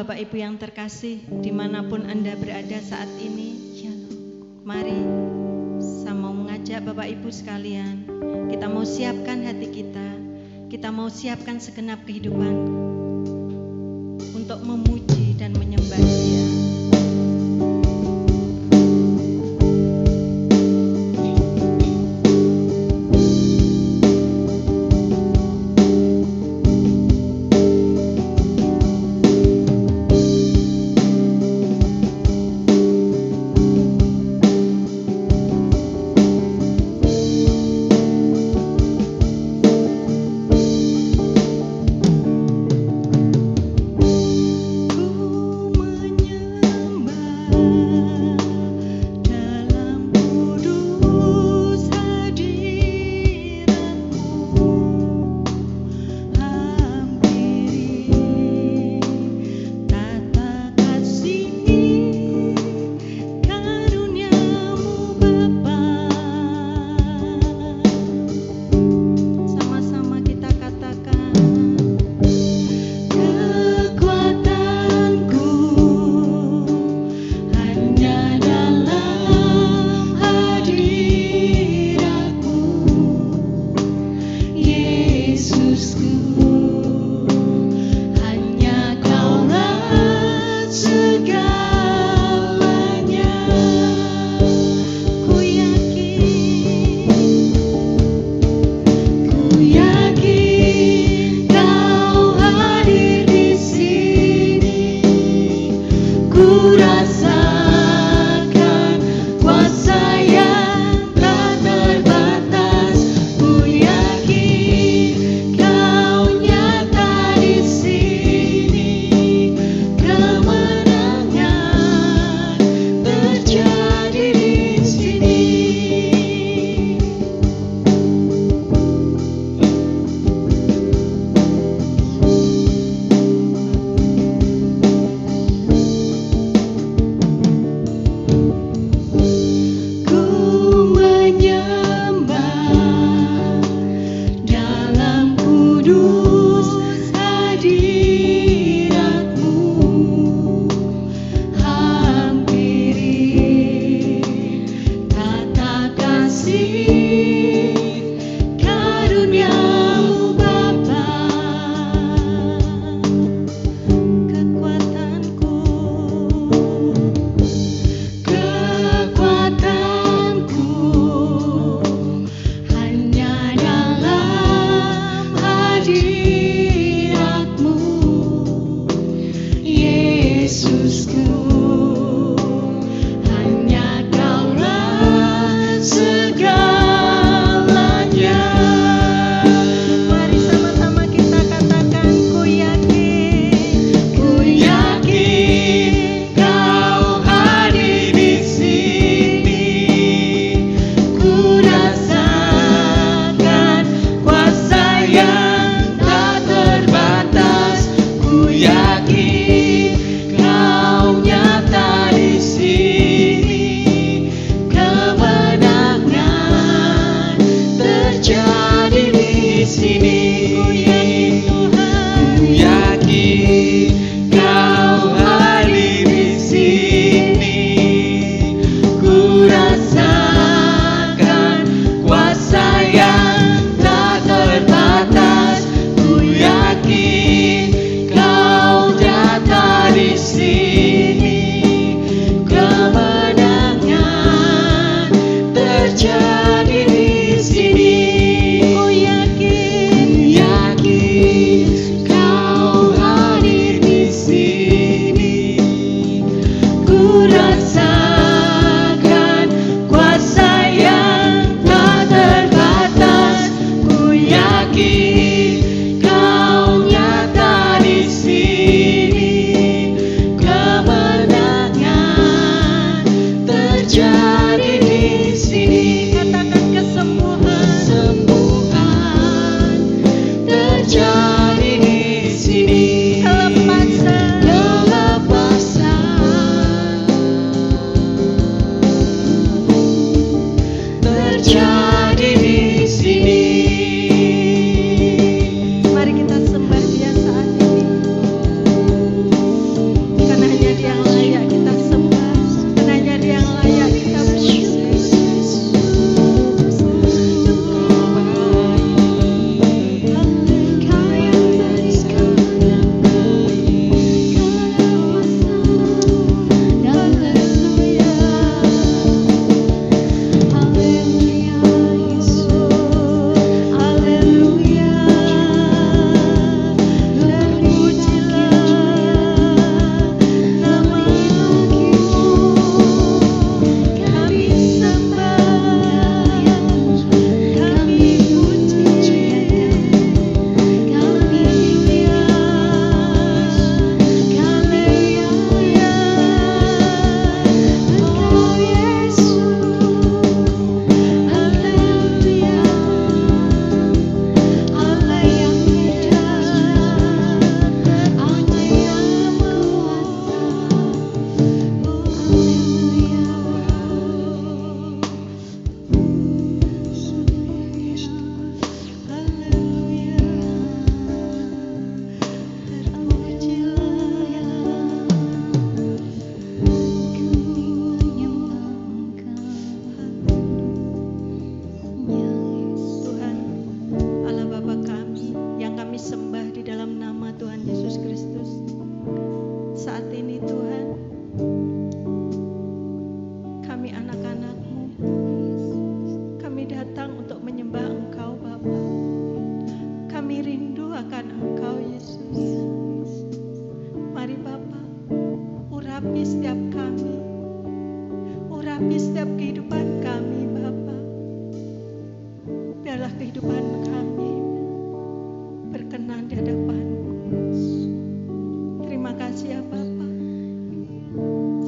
Bapak Ibu yang terkasih, dimanapun Anda berada saat ini, mari saya mau mengajak Bapak Ibu sekalian, kita mau siapkan hati kita mau siapkan segenap kehidupan untuk memuji dan menyembah Dia. Ku mengurapi setiap kehidupan kami, Bapa. Biarlah kehidupan kami berkenan di hadapan-Mu. Terima kasih ya Bapa.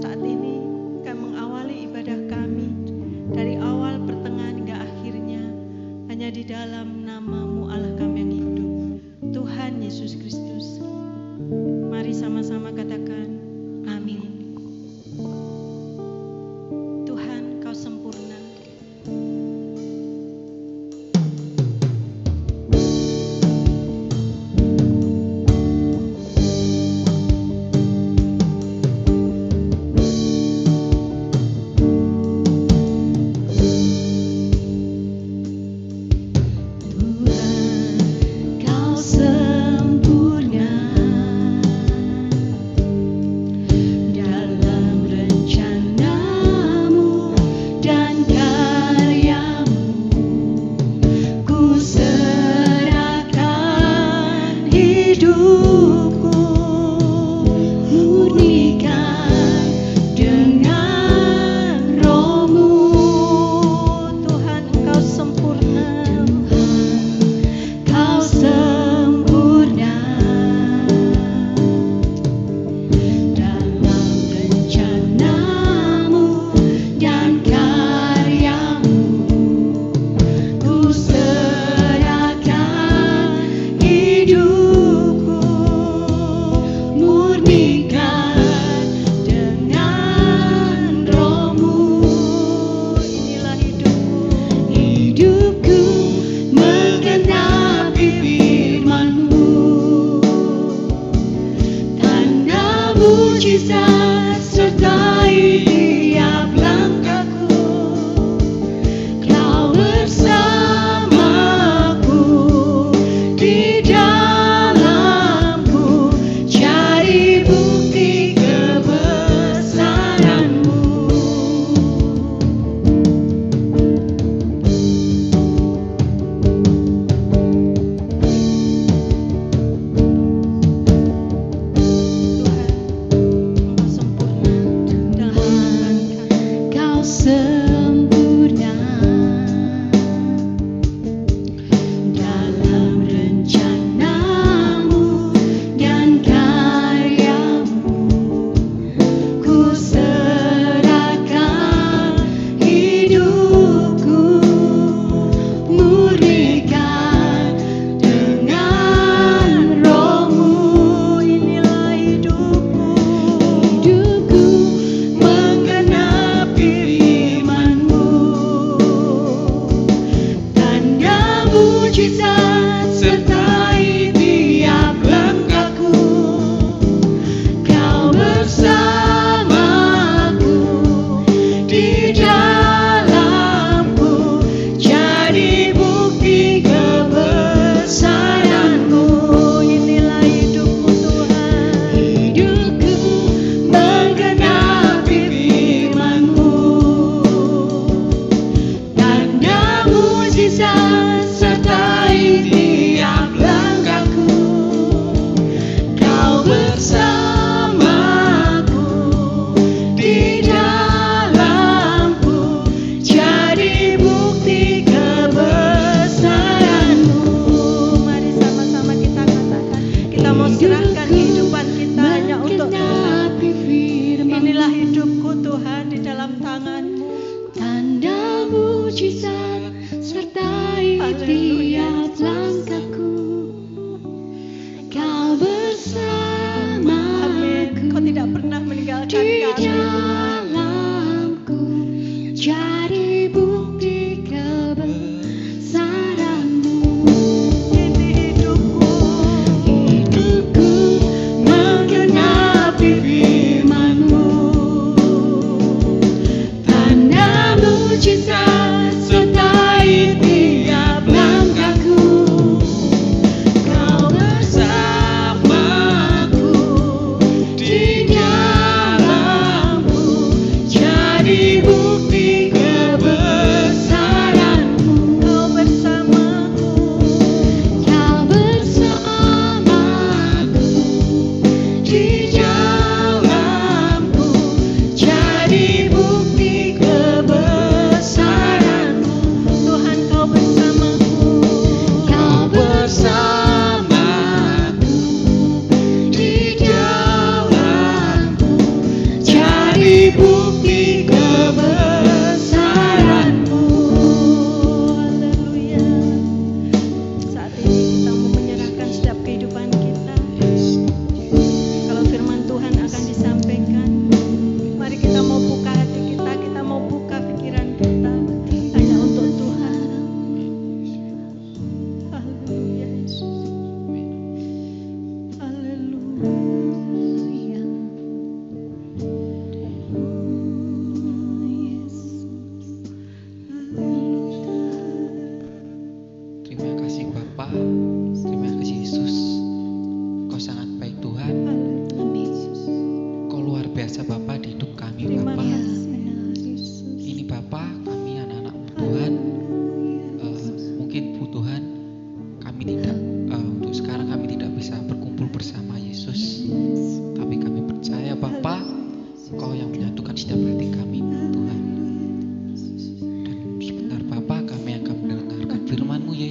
Saat ini kami mengawali ibadah kami dari awal, pertengahan hingga akhirnya hanya di dalam nama-Mu Allah kami yang hidup, Tuhan Yesus Kristus. Mari sama-sama katakan amin. Tuhan, Kau sempurna.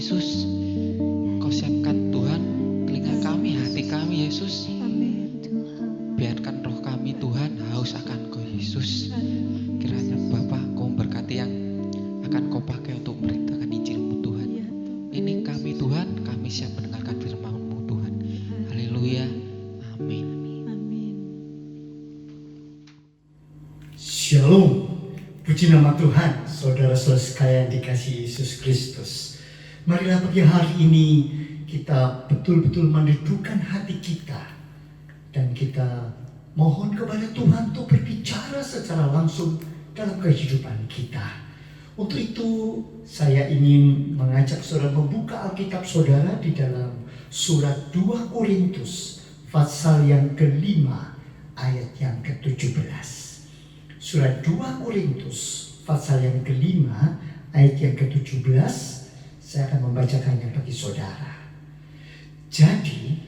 Yesus. Kau siapkan Tuhan telinga kami, hati kami Yesus. Biarkan roh kami Tuhan haus akan Kau Yesus. Kiranya Bapa Kau berkati yang akan Kau pakai untuk memberitakan Injil-Mu Tuhan. Ini kami Tuhan, kami siap mendengarkan firman-Mu Tuhan. Haleluya. Amin. Shalom. Puji nama Tuhan, saudara-saudara sekalian dikasihi Yesus Kristus. Marilah pagi hari ini kita betul-betul menundukkan hati kita dan kita mohon kepada Tuhan untuk berbicara secara langsung dalam kehidupan kita. Untuk itu saya ingin mengajak saudara membuka Alkitab saudara di dalam surat 2 Korintus pasal yang ke-5 ayat yang ke-17. Surat 2 Korintus pasal yang ke-5 ayat yang ke-17, saya akan membacakannya bagi saudara. Jadi,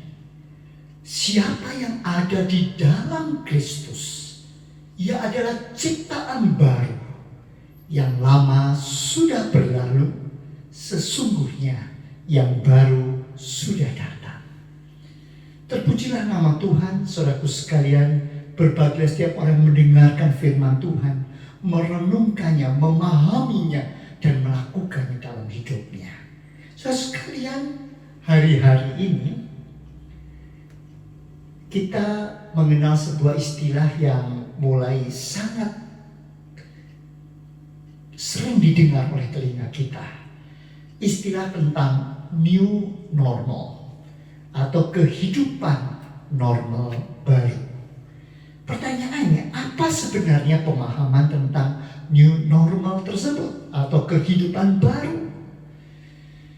siapa yang ada di dalam Kristus, ia adalah ciptaan baru. Yang lama sudah berlalu, sesungguhnya yang baru sudah datang. Terpujilah nama Tuhan, saudaraku sekalian. Berbahagia setiap orang mendengarkan firman Tuhan, merenungkannya, memahaminya, dan melakukannya dalam hidupnya. Saudara sekalian, hari-hari ini kita mengenal sebuah istilah yang mulai sangat sering didengar oleh telinga kita. Istilah tentang new normal atau kehidupan normal baru. Pertanyaannya, apa sebenarnya pemahaman tentang new normal tersebut atau kehidupan baru?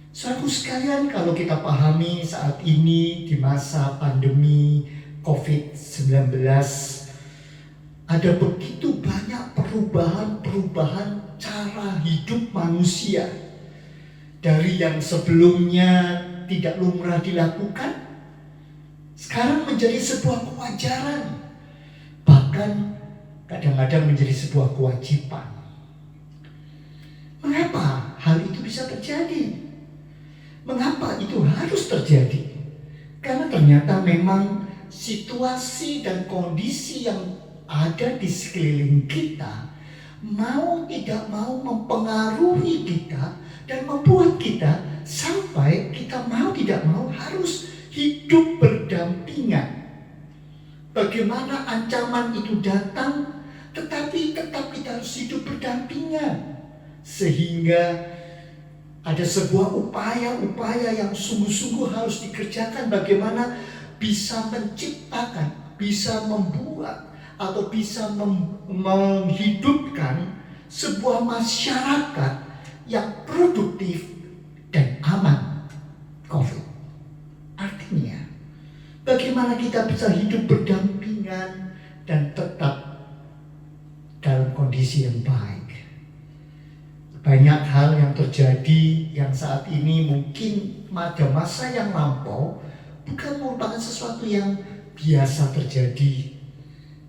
Saudaraku sekalian, kalau kita pahami saat ini di masa pandemi COVID-19, ada begitu banyak perubahan cara hidup manusia. Dari yang sebelumnya tidak lumrah dilakukan, sekarang menjadi sebuah kewajaran. Bahkan kadang-kadang menjadi sebuah kewajiban. Mengapa hal itu bisa terjadi? Mengapa itu harus terjadi? Karena ternyata memang situasi dan kondisi yang ada di sekeliling kita mau tidak mau mempengaruhi kita dan membuat kita sampai kita mau tidak mau harus hidup berdampingan. Bagaimana ancaman itu datang, tetapi tetap kita harus hidup berdampingan. Sehingga ada sebuah upaya-upaya yang sungguh-sungguh harus dikerjakan. Bagaimana bisa menciptakan, bisa membuat, atau bisa menghidupkan sebuah masyarakat yang produktif dan aman COVID. Artinya, bagaimana kita bisa hidup berdampingan dan tetap dalam kondisi yang baik. Banyak hal yang terjadi yang saat ini mungkin pada masa yang lampau bukan merupakan sesuatu yang biasa terjadi.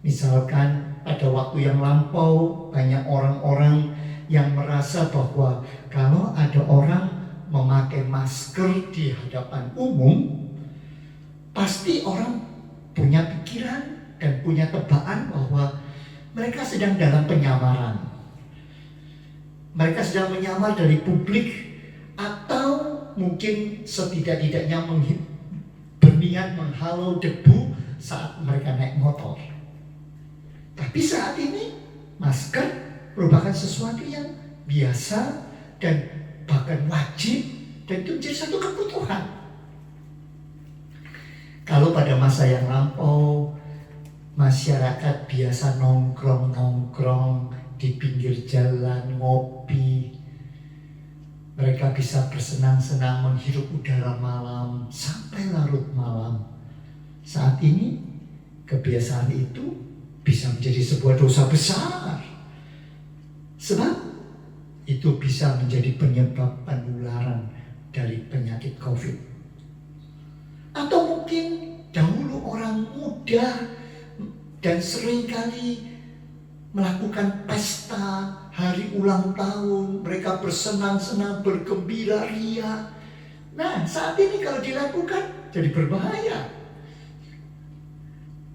Misalkan pada waktu yang lampau banyak orang-orang yang merasa bahwa kalau ada orang memakai masker di hadapan umum, pasti orang punya pikiran dan punya tebakan bahwa mereka sedang dalam penyamaran. Mereka sedang menyamar dari publik atau mungkin setidak-tidaknya berniat menghalau debu saat mereka naik motor. Tapi saat ini masker merupakan sesuatu yang biasa dan bahkan wajib dan itu menjadi satu kebutuhan. Kalau pada masa yang lampau, masyarakat biasa nongkrong-nongkrong di pinggir jalan, ngopi. Mereka bisa bersenang-senang menghirup udara malam sampai larut malam. Saat ini, kebiasaan itu bisa menjadi sebuah dosa besar. Sebab itu bisa menjadi penyebab penularan dari penyakit COVID. Atau mungkin dahulu orang muda dan seringkali melakukan pesta hari ulang tahun, mereka bersenang-senang, bergembira ria, Nah, saat ini kalau dilakukan jadi berbahaya.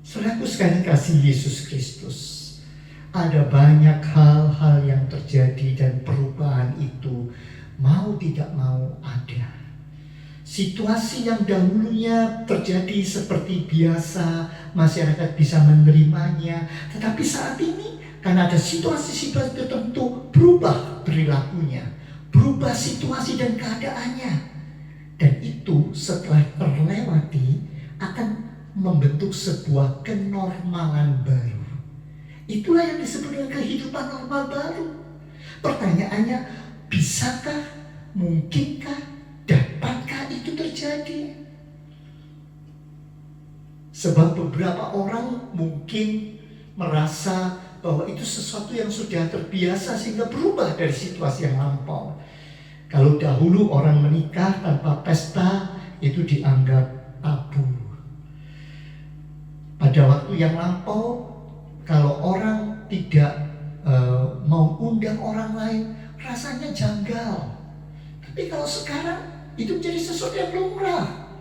Saudaraku sekalian kasih Yesus Kristus, ada banyak hal-hal yang terjadi dan perubahan itu mau tidak mau ada. Situasi yang dahulunya terjadi seperti biasa, masyarakat bisa menerimanya. Tetapi saat ini karena ada situasi-situasi tertentu, berubah perilakunya, berubah situasi dan keadaannya. Dan itu setelah terlewati akan membentuk sebuah kenormalan baru. Itulah yang disebut dengan kehidupan normal baru. Pertanyaannya, bisakah, mungkinkah, dapatkah itu terjadi? Sebab beberapa orang mungkin merasa bahwa itu sesuatu yang sudah terbiasa sehingga berubah dari situasi yang lampau. Kalau dahulu orang menikah tanpa pesta itu dianggap tabu. Pada waktu yang lampau, kalau orang tidak mau undang orang lain, rasanya janggal. Tapi kalau sekarang itu menjadi sesuatu yang lumrah.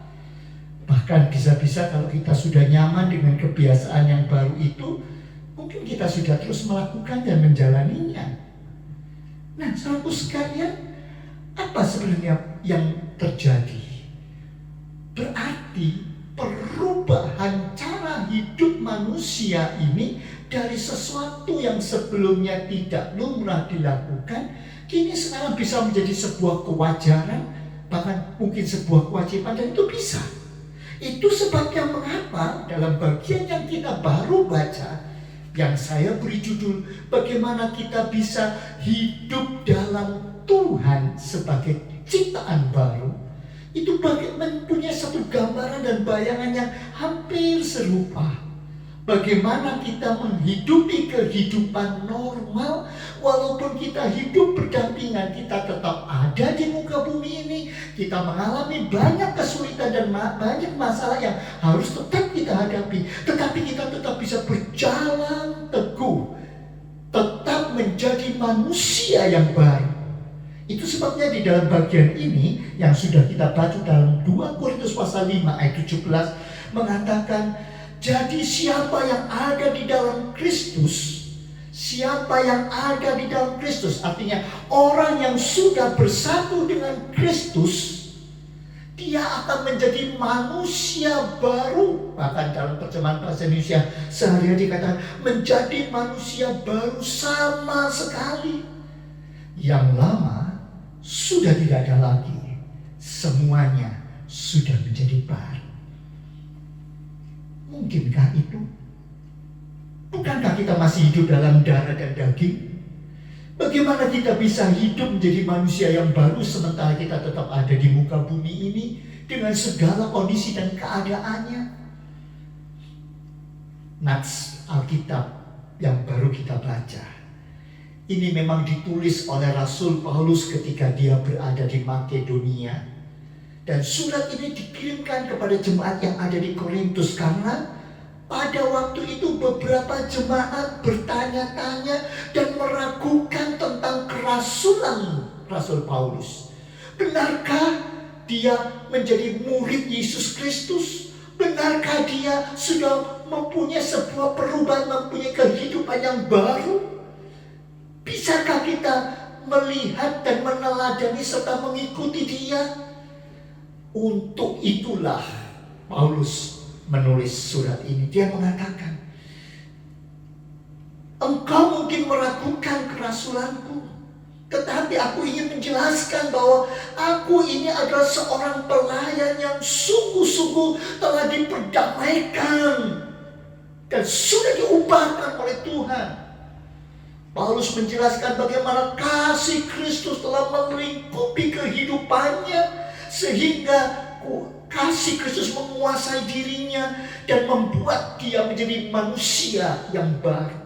Bahkan bisa-bisa kalau kita sudah nyaman dengan kebiasaan yang baru itu, mungkin kita sudah terus melakukan dan menjalaninya. Nah, saudaraku sekalian, apa sebenarnya yang terjadi? Berarti perubahan cara hidup manusia ini dari sesuatu yang sebelumnya tidak lumrah dilakukan, kini sekarang bisa menjadi sebuah kewajaran, bahkan mungkin sebuah kewajiban, dan itu bisa. Itu sebabnya mengapa dalam bagian yang kita baru baca, yang saya beri judul bagaimana kita bisa hidup dalam Tuhan sebagai ciptaan baru, itu mempunyai satu gambaran dan bayangan yang hampir serupa. Bagaimana kita menghidupi kehidupan normal, walaupun kita hidup berdampingan, kita tetap ada di muka bumi ini. Kita mengalami banyak kesulitan dan banyak masalah yang harus tetap kita hadapi. Tetapi kita tetap bisa berjalan teguh, tetap menjadi manusia yang baru. Itu sebabnya di dalam bagian ini yang sudah kita baca dalam 2 Korintus pasal 5 ayat 17 mengatakan, jadi siapa yang ada di dalam Kristus, siapa yang ada di dalam Kristus, artinya orang yang sudah bersatu dengan Kristus, dia akan menjadi manusia baru. Bahkan dalam terjemahan bahasa Indonesia sehari-hari dikatakan menjadi manusia baru sama sekali. Yang lama sudah tidak ada lagi, semuanya sudah menjadi baru. Mungkinkah itu? Bukankah kita masih hidup dalam darah dan daging? Bagaimana kita bisa hidup menjadi manusia yang baru sementara kita tetap ada di muka bumi ini dengan segala kondisi dan keadaannya? Nats Alkitab yang baru kita baca, ini memang ditulis oleh Rasul Paulus ketika dia berada di Makedonia. Dan surat ini dikirimkan kepada jemaat yang ada di Korintus, karena pada waktu itu beberapa jemaat bertanya-tanya dan meragukan tentang kerasulan Rasul Paulus. Benarkah dia menjadi murid Yesus Kristus? Benarkah dia sudah mempunyai sebuah perubahan, mempunyai kehidupan yang baru? Bisakah kita melihat dan meneladani serta mengikuti dia? Untuk itulah Paulus menulis surat ini. Dia mengatakan, engkau mungkin meragukan kerasulanku, tetapi aku ingin menjelaskan bahwa aku ini adalah seorang pelayan yang sungguh-sungguh telah diperdamaikan dan sudah diubahkan oleh Tuhan. Paulus menjelaskan bagaimana kasih Kristus telah melingkupi kehidupannya, sehingga kasih Kristus menguasai dirinya dan membuat dia menjadi manusia yang baru.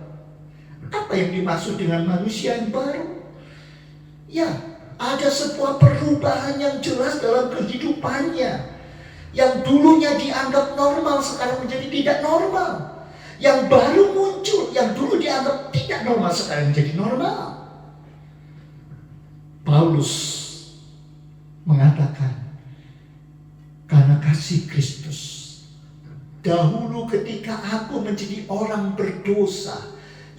Apa yang dimaksud dengan manusia yang baru? Ya, ada sebuah perubahan yang jelas dalam kehidupannya. Yang dulunya dianggap normal sekarang menjadi tidak normal. Yang baru muncul, yang dulu dianggap tidak normal sekarang menjadi normal. Paulus mengatakan, kasih Kristus. Dahulu ketika aku menjadi orang berdosa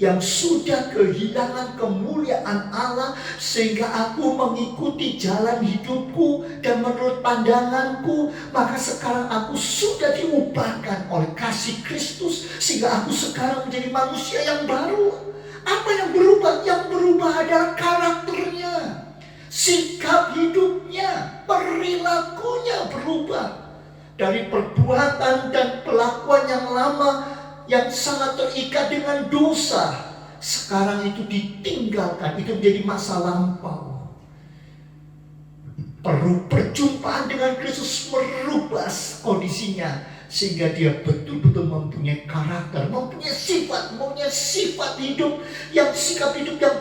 yang sudah kehilangan kemuliaan Allah, sehingga aku mengikuti jalan hidupku dan menurut pandanganku, maka sekarang aku sudah diubahkan oleh kasih Kristus, sehingga aku sekarang menjadi manusia yang baru. Apa yang berubah? Yang berubah adalah karakternya, sikap hidupnya, perilakunya berubah. Dari perbuatan dan pelakuan yang lama yang sangat terikat dengan dosa, sekarang itu ditinggalkan, itu menjadi masa lampau. Perjumpaan dengan Kristus merubah kondisinya, sehingga dia betul-betul mempunyai karakter, mempunyai sifat hidup yang, sikap hidup yang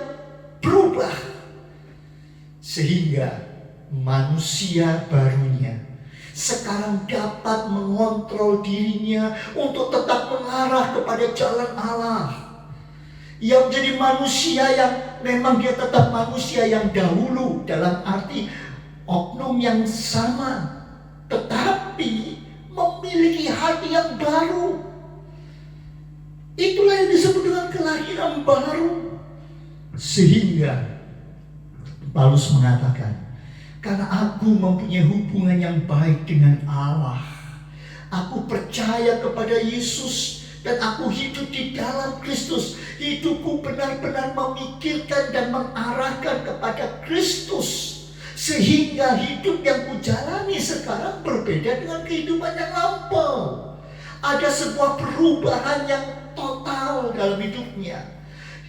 berubah, sehingga manusia barunya sekarang dapat mengontrol dirinya untuk tetap mengarah kepada jalan Allah. Ia menjadi manusia yang memang dia tetap manusia yang dahulu, dalam arti oknum yang sama, tetapi memiliki hati yang baru. Itulah yang disebut dengan kelahiran baru. Sehingga Paulus mengatakan, karena aku mempunyai hubungan yang baik dengan Allah, aku percaya kepada Yesus dan aku hidup di dalam Kristus. Hidupku benar-benar memikirkan dan mengarahkan kepada Kristus, sehingga hidup yang kujalani sekarang berbeda dengan kehidupan yang lampau. Ada sebuah perubahan yang total dalam hidupnya.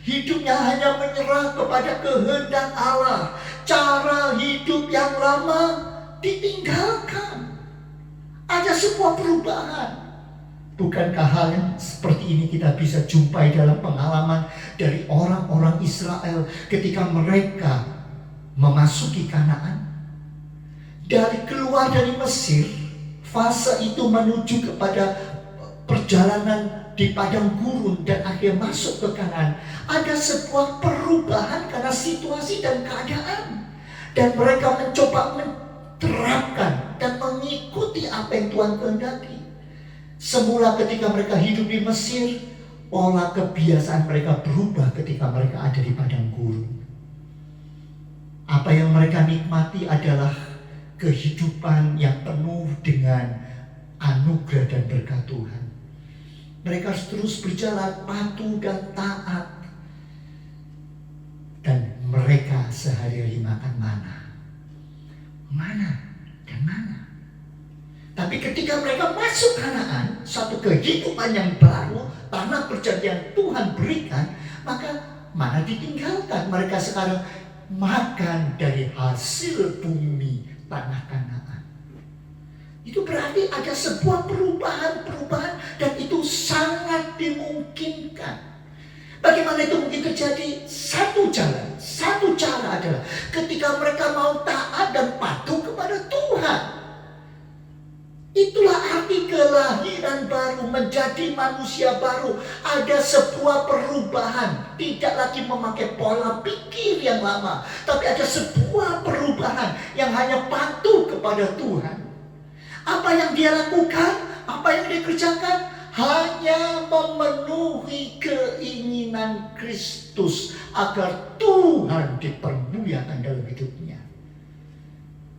Hidupnya hanya menyerah kepada kehendak Allah. Cara hidup yang lama ditinggalkan. Ada sebuah perubahan. Bukankah hal yang seperti ini kita bisa jumpai dalam pengalaman dari orang-orang Israel ketika mereka memasuki Kanaan? Dari keluar dari Mesir, fase itu menuju kepada perjalanan di padang gurun dan akhirnya masuk ke Kanaan. Ada sebuah perubahan karena situasi dan keadaan, dan mereka mencoba menerapkan dan mengikuti apa yang Tuhan kehendaki. Semula ketika mereka hidup di Mesir, pola kebiasaan mereka berubah ketika mereka ada di padang gurun. Apa yang mereka nikmati adalah kehidupan yang penuh dengan anugerah dan berkat Tuhan. Mereka terus berjalan patuh dan taat, dan mereka sehari-hari makan mana dan mana. Tapi ketika mereka masuk Kanaan, satu kehidupan yang baru, tanah perjanjian Tuhan berikan, maka mana ditinggalkan. Mereka sekarang makan dari hasil bumi tanah Kanaan. Itu berarti ada sebuah perubahan dan itu sangat dimungkinkan. Bagaimana itu mungkin terjadi? Satu cara adalah ketika mereka mau taat dan patuh kepada Tuhan. Itulah arti kelahiran baru, menjadi manusia baru. Ada sebuah perubahan, tidak lagi memakai pola pikir yang lama, tapi ada sebuah perubahan yang hanya patuh kepada Tuhan. Apa yang dia lakukan, apa yang dia kerjakan, hanya memenuhi keinginan Kristus agar Tuhan dipermuliakan dalam hidupnya.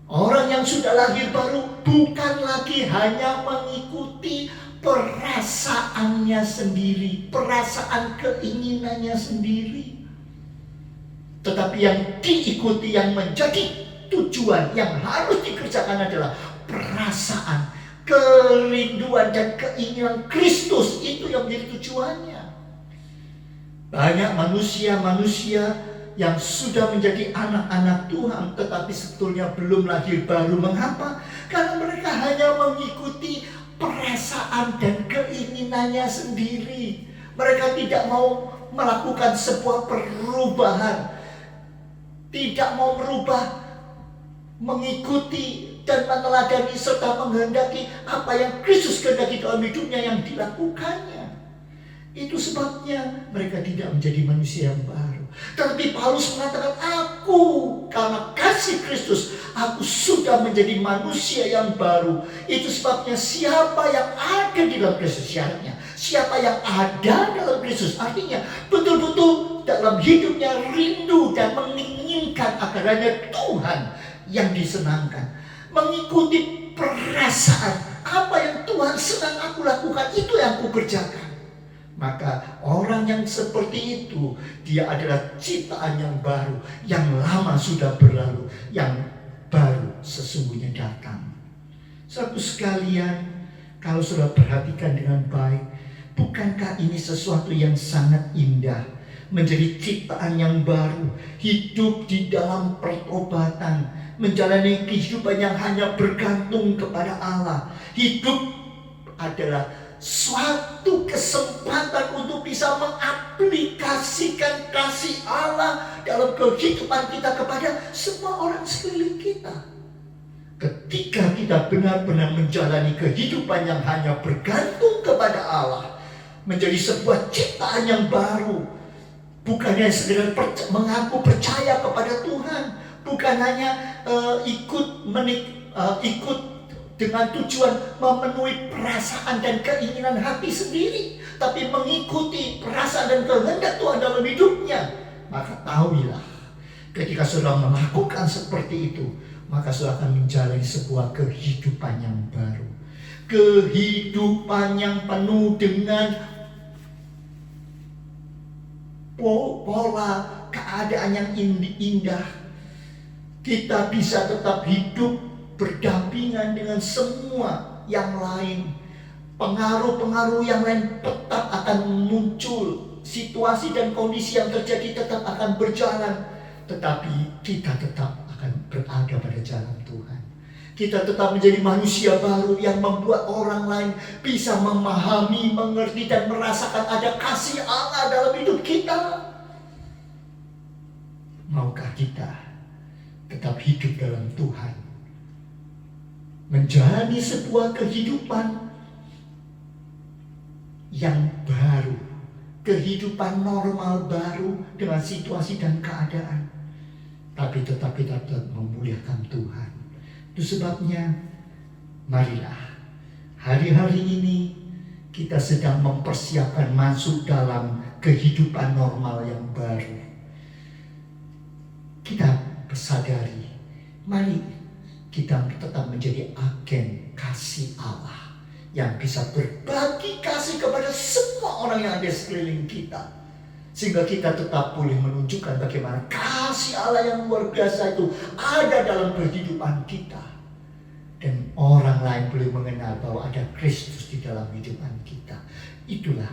Orang yang sudah lahir baru bukan lagi hanya mengikuti perasaannya sendiri, perasaan keinginannya sendiri, tetapi yang diikuti, yang menjadi tujuan, yang harus dikerjakan adalah perasaan, kerinduan dan keinginan Kristus. Itu yang menjadi tujuannya. Banyak manusia yang sudah menjadi anak-anak Tuhan tetapi sebetulnya belum lahir baru. Mengapa? Karena mereka hanya mengikuti perasaan dan keinginannya sendiri. Mereka tidak mau melakukan sebuah perubahan, tidak mau merubah, mengikuti dan meneladani serta menghendaki apa yang Kristus kehendaki dalam hidupnya yang dilakukannya. Itu sebabnya mereka tidak menjadi manusia yang baru. Tetapi Paulus mengatakan, aku karena kasih kasih Kristus, aku sudah menjadi manusia yang baru. Itu sebabnya siapa yang ada di dalam Kristus, syaratnya siapa yang ada dalam Kristus, artinya betul-betul dalam hidupnya rindu dan menginginkan akan hanya Tuhan yang disenangkan, mengikuti perasaan apa yang Tuhan senang aku lakukan, itu yang aku kerjakan. Maka orang yang seperti itu, dia adalah ciptaan yang baru. Yang lama sudah berlalu, yang baru sesungguhnya datang. Saudara sekalian, kalau sudah perhatikan dengan baik, bukankah ini sesuatu yang sangat indah? Menjadi ciptaan yang baru, hidup di dalam pertobatan, menjalani kehidupan yang hanya bergantung kepada Allah. Hidup adalah suatu kesempatan untuk bisa mengaplikasikan kasih Allah dalam kehidupan kita kepada semua orang sekeliling kita. Ketika kita benar-benar menjalani kehidupan yang hanya bergantung kepada Allah, menjadi sebuah ciptaan yang baru, bukannya sekedar mengaku percaya kepada Tuhan, bukan hanya ikut dengan tujuan memenuhi perasaan dan keinginan hati sendiri, tapi mengikuti perasaan dan kehendak Tuhan dalam hidupnya. Maka tahuilah, ketika sudah melakukan seperti itu, maka sudah akan menjalani sebuah kehidupan yang baru. Kehidupan yang penuh dengan pola keadaan yang indah. Kita bisa tetap hidup berdampingan dengan semua yang lain. Pengaruh-pengaruh yang lain tetap akan muncul. Situasi dan kondisi yang terjadi tetap akan berjalan. Tetapi kita tetap akan berada pada jalan Tuhan. Kita tetap menjadi manusia baru yang membuat orang lain bisa memahami, mengerti, dan merasakan ada kasih Allah dalam hidup kita. Maukah kita tetap hidup dalam Tuhan? Menjalani sebuah kehidupan yang baru, kehidupan normal baru dengan situasi dan keadaan, tapi tetap kita tetap memuliakan Tuhan. Itu sebabnya marilah hari-hari ini kita sedang mempersiapkan masuk dalam kehidupan normal yang baru. Kita bersadari, mari kita tetap menjadi agen kasih Allah yang bisa berbagi kasih kepada semua orang yang ada di sekeliling kita, sehingga kita tetap boleh menunjukkan bagaimana kasih Allah yang luar biasa itu ada dalam kehidupan kita, dan orang lain boleh mengenal bahwa ada Kristus di dalam kehidupan kita. Itulah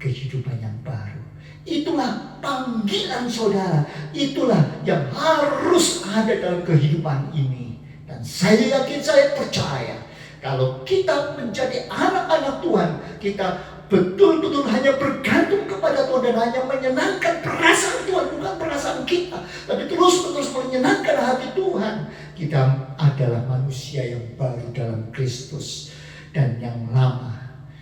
kehidupan yang baru. Itulah panggilan saudara. Itulah yang harus ada dalam kehidupan ini. Dan saya yakin, saya percaya, kalau kita menjadi anak-anak Tuhan, kita betul-betul hanya bergantung kepada Tuhan dan hanya menyenangkan perasaan Tuhan, bukan perasaan kita, tapi terus-menerus menyenangkan hati Tuhan. Kita adalah manusia yang baru dalam Kristus, dan yang lama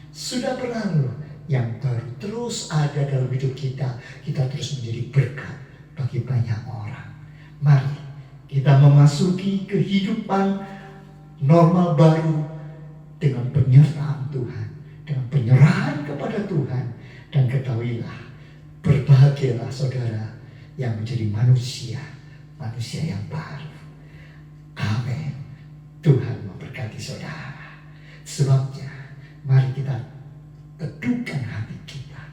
sudah berlalu, yang baru terus ada dalam hidup kita. Kita terus menjadi berkat bagi banyak orang. Mari kita memasuki kehidupan normal baru dengan penyertaan Tuhan, dengan penyerahan kepada Tuhan. Dan ketahuilah, berbahagialah saudara yang menjadi manusia yang baru. Amin. Tuhan memberkati saudara. Sebabnya mari kita teduhkan hati kita.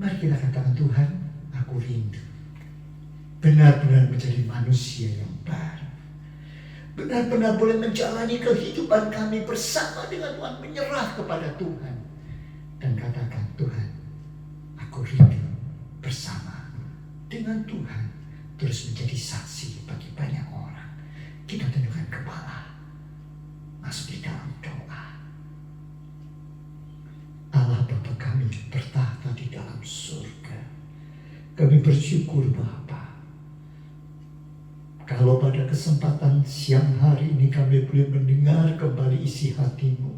Mari kita katakan, Tuhan, aku rindu benar-benar menjadi manusia yang baru. Benar-benar boleh menjalani kehidupan kami bersama dengan Tuhan, menyerah kepada Tuhan. Dan katakan, Tuhan, aku rindu bersama dengan Tuhan terus menjadi saksi bagi banyak orang. Kita tundukkan kepala, masuk di dalam doa. Allah Bapa kami bertahta di dalam surga. Kami bersyukur Bapa, kalau pada kesempatan siang hari ini kami boleh mendengar kembali isi hati-Mu.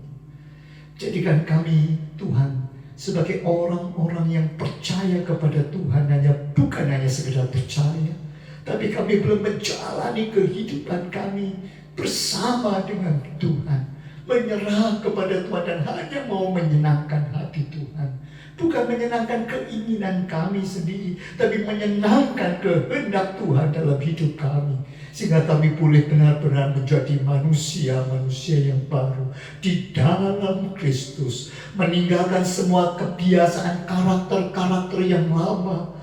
Jadikan kami, Tuhan, sebagai orang-orang yang percaya kepada Tuhan, bukan hanya sekedar percaya, tapi kami belum menjalani kehidupan kami bersama dengan Tuhan, menyerah kepada Tuhan dan hanya mau menyenangkan hati Tuhan. Bukan menyenangkan keinginan kami sendiri, tapi menyenangkan kehendak Tuhan dalam hidup kami. Sehingga kami boleh benar-benar menjadi manusia-manusia yang baru di dalam Kristus. Meninggalkan semua kebiasaan karakter-karakter yang lama,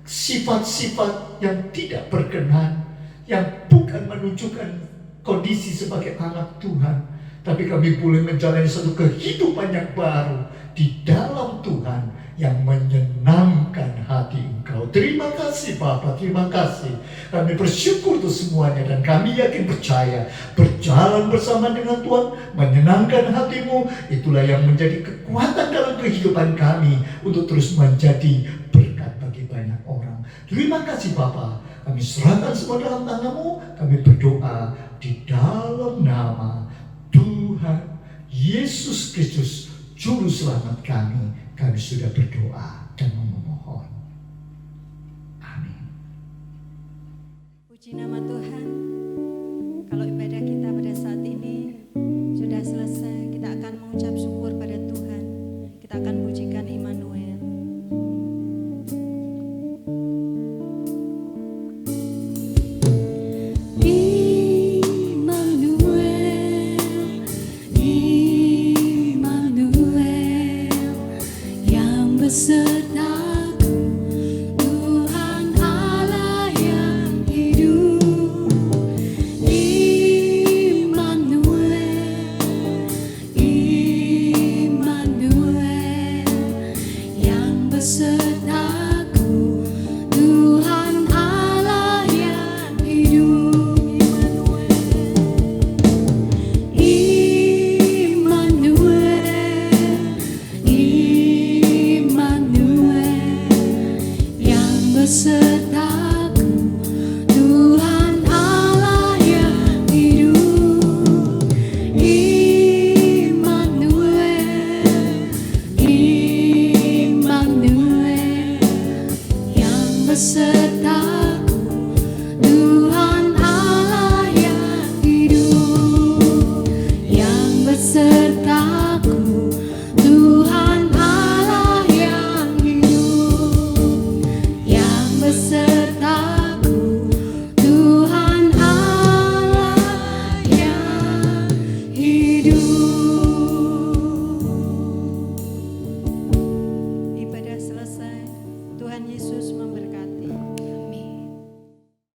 sifat-sifat yang tidak berkenan, yang bukan menunjukkan kondisi sebagai anak Tuhan. Tapi kami boleh menjalani satu kehidupan yang baru di dalam Tuhan yang menyenangkan hati Engkau. Terima kasih Bapa, terima kasih. Kami bersyukur untuk semuanya dan kami yakin percaya berjalan bersama dengan Tuhan, menyenangkan hati-Mu, itulah yang menjadi kekuatan dalam kehidupan kami untuk terus menjadi berkat bagi banyak orang. Terima kasih Bapa. Kami serahkan semua dalam tangan-Mu. Kami berdoa di dalam nama Tuhan Yesus Kristus, Juru Selamat kami. Kami sudah berdoa dan memohon.